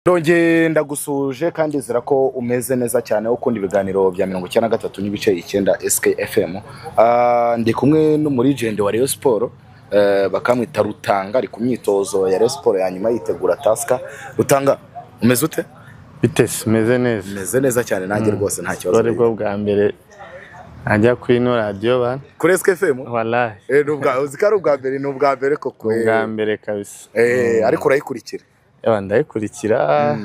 Ndongeye ndagusuje kandi zira ko umeze neza cyane ukunda ibiganiro bya 93 n'ibice 9 SKFM. Ndi kumwe n'umuregende wa Rayon Sport, bakamwita Rutanga, ari ku myitozo ya Rayon Sport ya nyuma yitegura Taska. Rutanga, umeze ute? Bitese meze neza. Meze neza cyane nanjye rwose nta kibazo. Dore bwo bwa mbere ajya kuri ino radio bana. Kuri SKFM? Wallahi. Nubwa uzikari ubwa mbere n'ubwa mbere koko. Ubwa mbere kabisa. Ariko urayikurikira. Ndayikurikira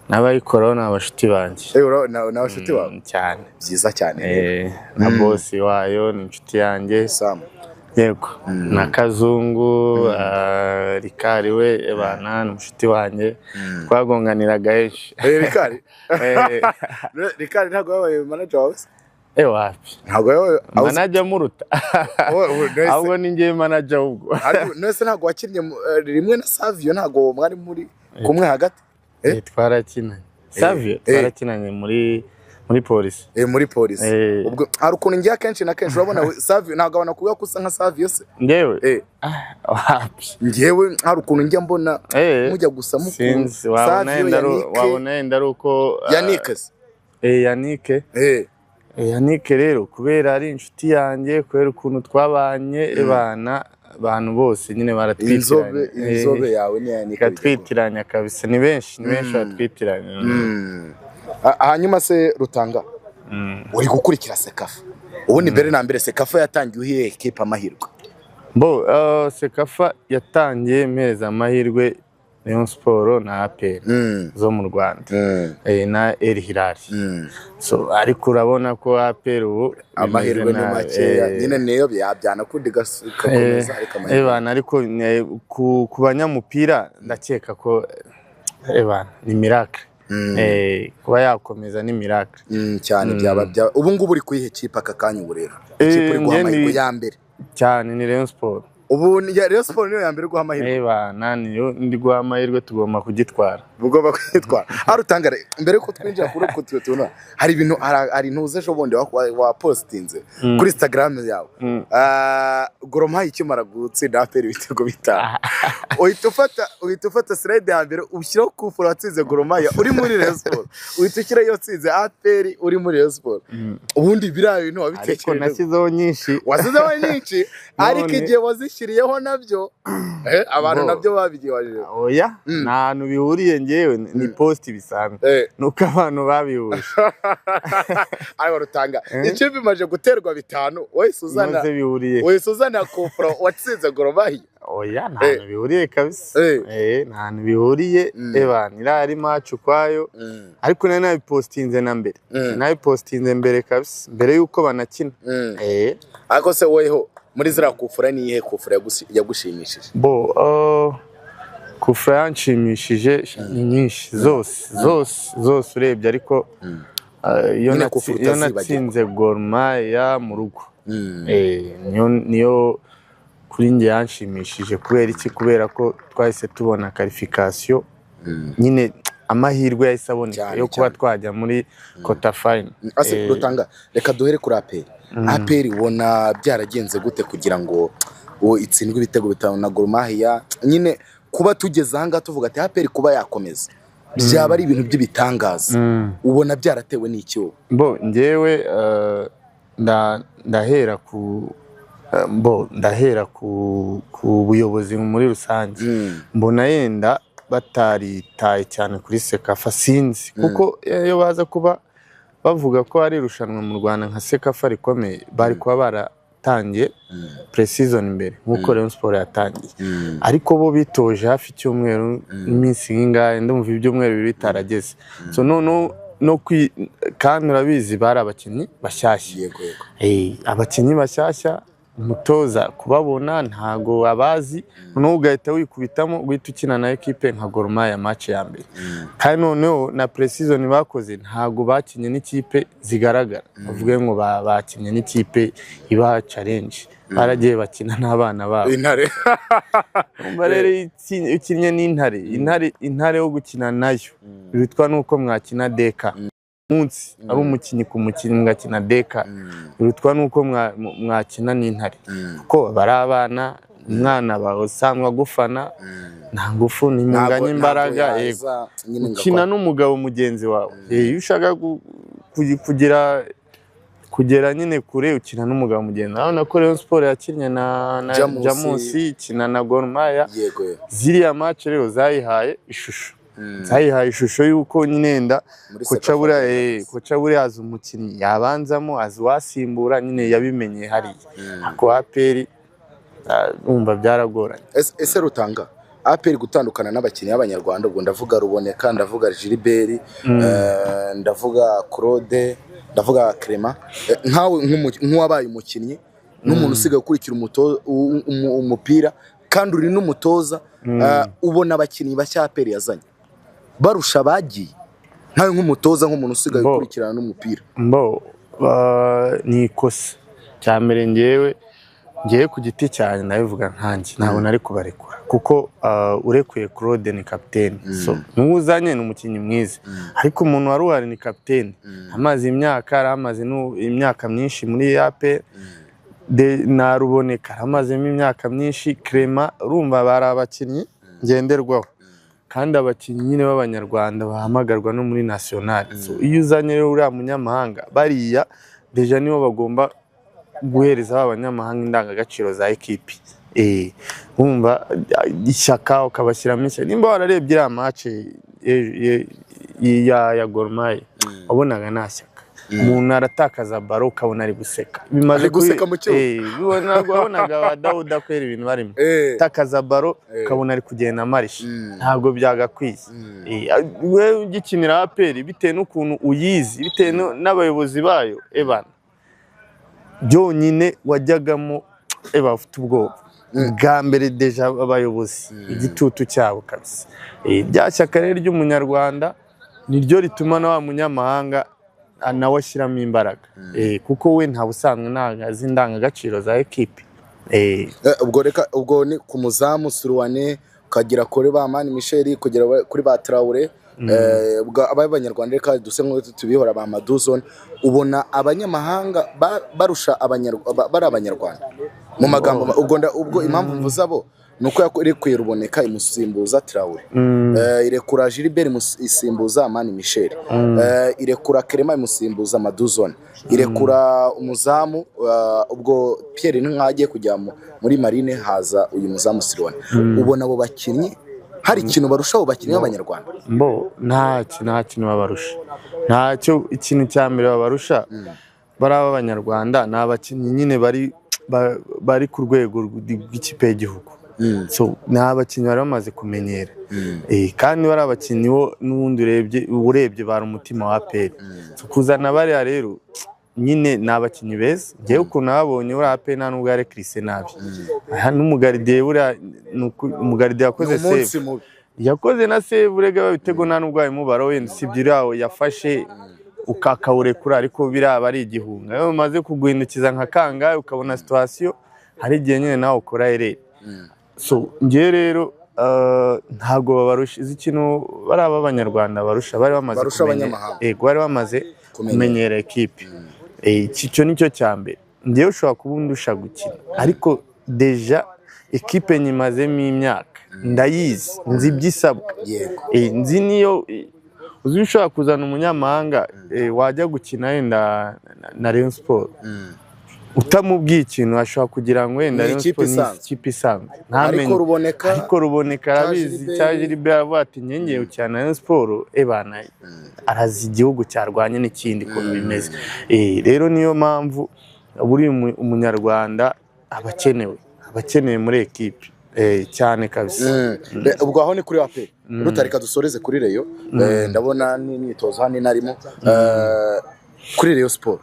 n'abayikora n'abashuti banje. N'abashuti bawe cyane. Byiza cyane. Na boss wayo ni inshuti yanjye Sam. Yego. Na Kazungu, Rikari we bana n'umushuti wanjye. Twagonganiraga henshi. Rikari ntago yabaye manager wawe? Wapi. Ntago yabaye manager muruta. Ahubwo ni ngiye manager ubwo. Nese ntago wakinnye rimwe na Savio, ntago mwari muri kumwe hagati? Twarakinanye. Savio twarakinanye muri police. Muri police. Ubwo hari ukuntu ngiye akenshi na kenshi urabona Savio ntago abana kuba kusa nka Savio se? Ngewe. Wapi. Ngewe hari ukuntu ngiye mbona mujya gusa mukuru. Wabona enda ruko Yannick. Yannick. Yannick rero kubera ari inshuti yanjye, kubera ukuntu twabanye bana abantu bose nyine baratwitiranya. Inzobe yawe ni Yannick. Katwitiranya kabisa, ni benshi batwitiranya. Hanyuma se Rutanga, uri gukurikira Sekafa. Ubundi mbere na mbere Sekafa yatangiye uhiye equipe amahirwe. Sekafa yatangiye mpereza amahirwe Rayon Sport na APR zo mu Rwanda, na El Hilal. So ariko urabona ko APR ubu amahirwe ni make nyine niyo byabyana kundi gakomeza ariko amahirwe. Ariko ku banyamupira ndakeka ko ni miracle. Kuba yakomeza ni miracle cyane. Byaba ubu ngubu uri kuyihe kipe aka kanya ubu rero? Ikipe uri guhamahirwe ya mbere cyane ni Rayon Sport. Ubu ya Rayon Sport niyo ya mbere guhamahirwe. Niyo ndi guhamahirwe, tugomba kugitwara. Bugomba kugitwara. Arutanga mbere ko twinjira kuri tuna hari ibintu hari ntuze ejo bundi wa postinze kuri Instagram yawe. Gor Mahia ikimara gutsinda APR ibitego bitanu. Uhita ufata slide ya mbere ushyiraho kufura watsinze Gor Mahia uri muri Rayon Sport. Uhita ushyira yo tsinze APR uri muri Rayon Sport. Ubundi birayo bintu wabitekereje. Ariko nashyizeho nyinshi. Wasizeho nyinshi ariko igihe wazishyiriyeho nabyo abantu nabyo babigiwaje. Oya, nta hantu bihuriye ngewe ni post bisanzwe. Nuko abantu babihuje. Ayo Rutanga icyo bimaje guterwa bitanu, wowe Suzana kufura watsinze Gor Mahia. Oya, nta hantu bihuriye kabisa. Nta hantu bihuriye. Irari match kwayo. Ariko nari nabipostinze na mbere. Nabipostinze mbere kabisa, mbere yuko banakina. Ariko se weho muri zira kufura ni ihe kufura yagushimishije? Kufura yanshimishije ni nyinshi zose urebye, ariko iyo natsinze Gor Mahia mu rugo niyo kuri njye yanshimishije. Kubera iki? Kubera ko twahise tubona qualification, nyine amahirwe yahise aboneka yo kuba twajya muri quarter final. Rutanga, reka duhere kuri APR. APR ubona byaragenze gute kugira ngo itsindwe ibitego bitanu na Gor Mahia? Nyine kuba tugeze aha tuvuga ati APR kuba yakomeza byaba ari ibintu by'ibitangaza. Ubona byaratewe n'icyo? Ngewe ndahera ku buyobozi muri rusange. Mbona yenda bataritaye cyane kuri Sekafa, sinzi kuko iyo baza kuba bavuga ko ari irushanwa mu Rwanda nka Sekafa rikomeye, bari kuba baratangiye pre-season imbere nk'uko Rayon Sport yatangiye. Ariko bo bitoje hafi icyumweru n'iminsi nk'ingahe, ndumva ibyumweru bibiri bitarageze. So kandi urabizi bari abakinnyi bashyashya. Abakinnyi bashyashya, umutoza kubabona ntago abazi, noneho ugahita wikubitamo guhita ukina na equipe nka Gor Mahia match ya mbere. Kandi noneho na pre-season bakoze ntago bakinye n'ikipe zigaragara, bavuge ngo bakinye n'ikipe iba challenge. Baragiye bakina n'abana babo. Intare. Rero ikinye n'intare yo gukina nayo bitwa nuko mwakina deka. munsi ari umukinyi ku mukinyi mugakina deka birutwa nuko mwakina n'intare ko bari abana umwana bawe usanzwe agufana nta ngufu ntimunganye imbaraga ukina n'umugabo mugenzi wawe iyo ushaka kugera nyine kure ukina n'umugabo mugenzi wawe urabona ko Rayon Sport yakinnye na Jamusi ikina na Gor Mahia ziriya match rero zayihaye ishusho y'uko nyine wenda koca buriya azi umukinnyi yabanzamo azi uwasimbura nyine yabimenye hariya ako APR umva byaragoranye. Ese Rutanga APR gutandukana n'abakinnyi b'Abanyarwanda ubwo ndavuga Ruboneka ndavuga Gilbert ndavuga Claude ndavuga Clement nkawe nk'uwabaye umukinnyi n'umuntu usigaye ukurikira umupira kandi uri n'umutoza ubona abakinnyi bashya APR yazanye barusha bagiye nkawe nk'umutoza nk'umuntu usigaye ukurikirana n'umupira ni ikosa cyambere ngewe ku giti cyane nabivuga nkanjye ntabwo nari kubarekura kuko urekuye Claude ni kapiteni so n'uzanye ni umukinnyi mwiza ariko umuntu wari uhari ni kapiteni amaze imyaka myinshi muri APR na Ruboneka amazemo imyaka myinshi Clement urumva bari abakinnyi ngenderwaho kandi abakinnyi nyine b'Abanyarwanda bahamagarwa no muri national so iyo uzanye rero uriya munyamahanga bariya deja nibo bagomba guhereza abanyamahanga indangagaciro za ekipi wumva ishyaka ukabashyiramo ishyaka nimba wararebye iriya match ya Gor Mahia wabonaga nta shyaka umuntu aratakaza baro ukabona ari guseka bimaze guseka mu cyo ntabwo wabonaga ba Dawuda kwera ibintu barimo takaza baro ukabona ari kugenda marishi ntabwo byagakwiye we ugikinira APR bitewe n'ukuntu uyizi bitewe n'abayobozi bayo ebana byonyine wajyagamo ufite ubwoba bwa mbere deja abayobozi igitutu cyabo kabisa rya shyaka rero ry'umunyarwanda niryo rituma na wa munyamahanga nawe ashyiramo imbaraga kuko we nta busanzwe ntazi indangagaciro za ekipi ubwo ni ku muzamu Suruwane ukagira kuri ba Mani Michel kugera kuri ba Traoré abanyarwanda reka duse nk'uko tubihora ba Maduzone ubona abanyamahanga barusha abanyarwanda mu magambo ubwo impamvu mvuza bo nuko yakurekuye Ruboneka imusimbuza Traoré irekura Gilbert isimbuza Mani Michel irekura Clement imusimbuza Maduzone irekura umuzamu ubwo Pierre nkagiye kujya muri Marine haza uyu muzamu Suruwane ubona abo bakinnyi hari ikintu barusha abo bakinnyi b'Abanyarwanda nta kintu babarusha ntacyo ikintu cya mbere babarusha bari ab'Abanyarwanda ni abakinnyi nyine bari ku rwego rw'ikipe y'igihugu so ni abakinnyi bari bamaze kumenyera kandi bari abakinnyi n'ubundi urebye bari umutima wa APR kuzana bariya rero nyine ni abakinnyi beza ngewe ukuntu nababonye uriya APR nta nubwo yarekirise nabi n'umugaridiye umugaridiye yakoze na save urega babitego nta nubwo wabimubara wenda usibye uriya yafashe ukakawurekura ariko biriya ari igihunga iyo umaze kuguhindukiza nka kangahe ukabona situation hari igihe nyine nawe ukora ereri so ngewe rero ntabwo babarusha izi kintu bari ab'Abanyarwanda barusha bari bamaze kumenyera ekipi icyo nicyo cya mbere ngewe ushobora kuba undusha gukina ariko deja ekipe nyimazemo imyaka ndayizi nzi iby'isabwa nzi niyo uzi ushobora kuzana umunyamahanga wajya gukina wenda na Rayon Sport utamubwiye ikintu ashobora kugira ngo wenda Rayon Sport ni ikipe isanzwe ariko Ruboneka arabizi cya Gilbert aravuga ati nyenyeye cyane Rayon Sport ebana arazi igihugu cyarwanye n'ikindi ko bimeze rero niyo mpamvu buri umunyarwanda abakenewe muri ekipe cyane kabisa ubwo aho ni kuri APR rutarika dusoreze kuri Rayon ndabona n'imyitozo hano narimo kuri Rayon Sport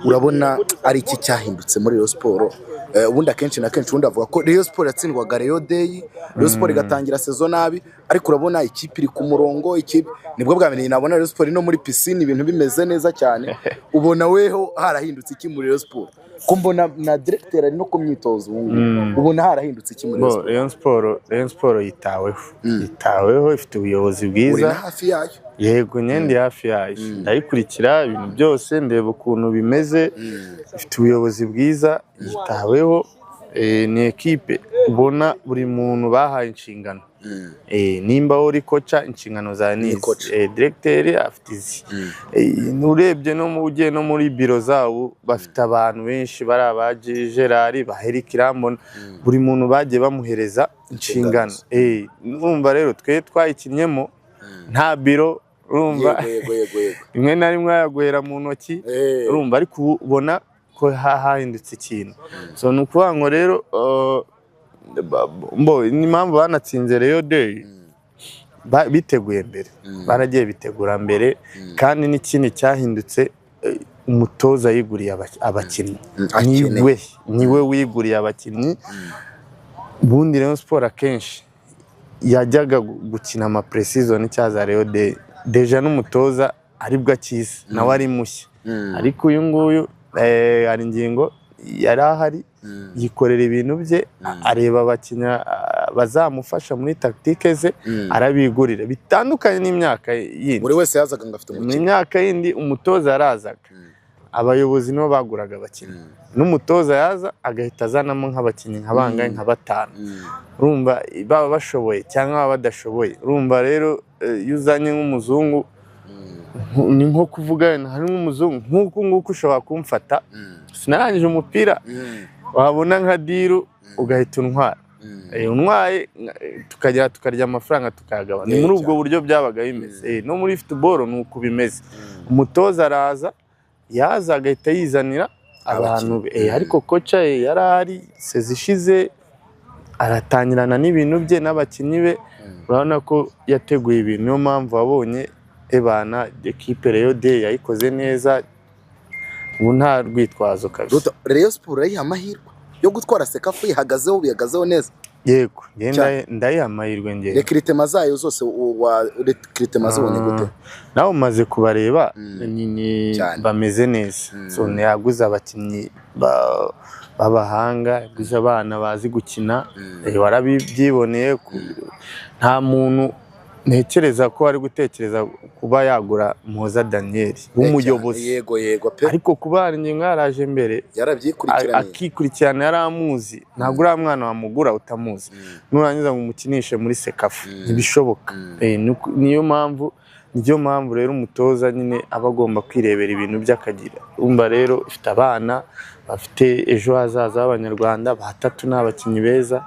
urabona ari iki cyahindutse muri Rayon Sport ubundi akenshi na kenshi ubundi avuga ko Rayon Sport yatsindwaga Rayon Day Rayon Sport igatangira saison nabi ariko urabona ikipe iri ku murongo ikipe nibwo bwa mbere nabona Rayon Sport no muri piscine ibintu bimeze neza cyane ubona weho harahindutse iki muri Rayon Sport kumbona na directeur ari no kumyitozo ubona harahindutse iki muri Rayon Sport yitaweho ifite ubuyobozi bwiza uri hafi yayo yego nyende hafi yayo ndayikurikira ibintu byose ndeba ukuntu bimeze ifite ubuyobozi bwiza yitaweho ni ekipe ubona buri muntu bahaye inshingano. Nimba uri koca inshingano za nizi, directeur afite izi. Urebye no mu ugiye no muri biro zabo bafite abantu benshi bari abaje Gerard Eric Irambona, buri muntu bagiye bamuhereza inshingano. Urumva rero twe twayikinyemo nta biro, urumva rimwe na rimwe yaguhera mu ntoki, urumva ariko ubona ko hahindutse ikintu. So nukuvuga ngo rero ni impamvu banatsinze Rayon Day biteguye mbere, baragiye bitegura mbere, kandi n'ikindi cyahindutse umutoza yiguriye abakinnyi, niwe wiguriye abakinnyi. Ubundi Rayon Sport akenshi yajyaga gukina ama pre-season cyaza Rayon Day deja n'umutoza aribwo akiza nawe ari mushya, ariko uyu nguyu hari ingingo yari ahari yikorera ibintu bye, areba abakinya bazamufasha muri tactique ze, arabigurira. Bitandukanye n'imyaka yindi, buri wese yazaga ngo afite umukino. Mu myaka yindi umutoza yarazaga, abayobozi nibo baguraga abakinnyi, n'umutoza yaza agahita azanamo nk'abakinnyi nk'abangahe nka batanu, urumva baba bashoboye cyangwa baba badashoboye. Urumva rero iyo uzanye nk'umuzungu ni nko kuvuga hari nk'umuzungu nk'uko ushobora kumfata sinarangije umupira wabona nka diru ugahita untwara, untwaye tukarya amafaranga tukayagabana. Ni muri ubwo buryo byabaga bimeze. No muri football ni uko bimeze, umutoza araza yaza agahita yizanira abantu, ariko koca yarari sezishize aratangirana n'ibintu bye n'abakinnyi be, urabona ko yateguye ibintu. Niyo mpamvu wabonye ebana ekipe Rayon Day yayikoze neza, ubu nta rwitwazo kabisa. Rayon Sport irayiha amahirwe yo gutwara Sekafa yihagazeho, bihagazeho neza. Yego ndayiha amahirwe ngende. Recruitment zayo zose recruitment zibonye gute? Nawe umaze kubareba bameze neza. So yaguze abakinnyi b'abahanga, yaguze abana bazi gukina, warabibyiboneye. Nta muntu ntekereza ko ari gutekereza kuba yagura Muhoza Daniel w'umuyobozi, ariko kuba hari ingingo yaraje mbere akikurikirana, yaramuzi. Ntabwo uriya mwana wamugura utamuzi, nurangiza ngo umukinishe muri Sekafa ntibishoboka. Niyo mpamvu rero umutoza nyine aba agomba kwirebera ibintu by'akagira. Urumva rero ifite abana bafite ejo hazaza b'Abanyarwanda, batatu n'abakinnyi beza,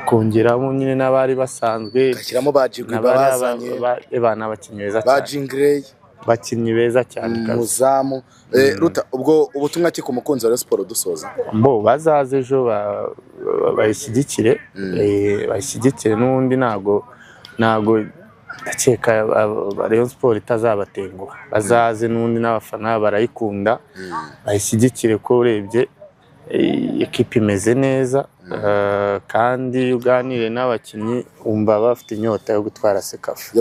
kongeramo nyine n'abari basanzwe, gashyiramo bajigwe bazanye bana abakinnyi beza cyane, bajingrey bakinnyi beza cyane muzamu. Ruta ubwo ubutumwa ki ku mukunzi wa Rayon Sport dusoza? Bazaze ejo bayishyigikire, bayishyigikire n'ubundi ntago ndakeka Rayon Sport itazabatenguha. Bazaze n'ubundi n'abafana barayikunda, bayishyigikire ko urebye ekipe imeze neza, kandi uganire n'abakinnyi wumva bafite inyota yo gutwara Sekafa.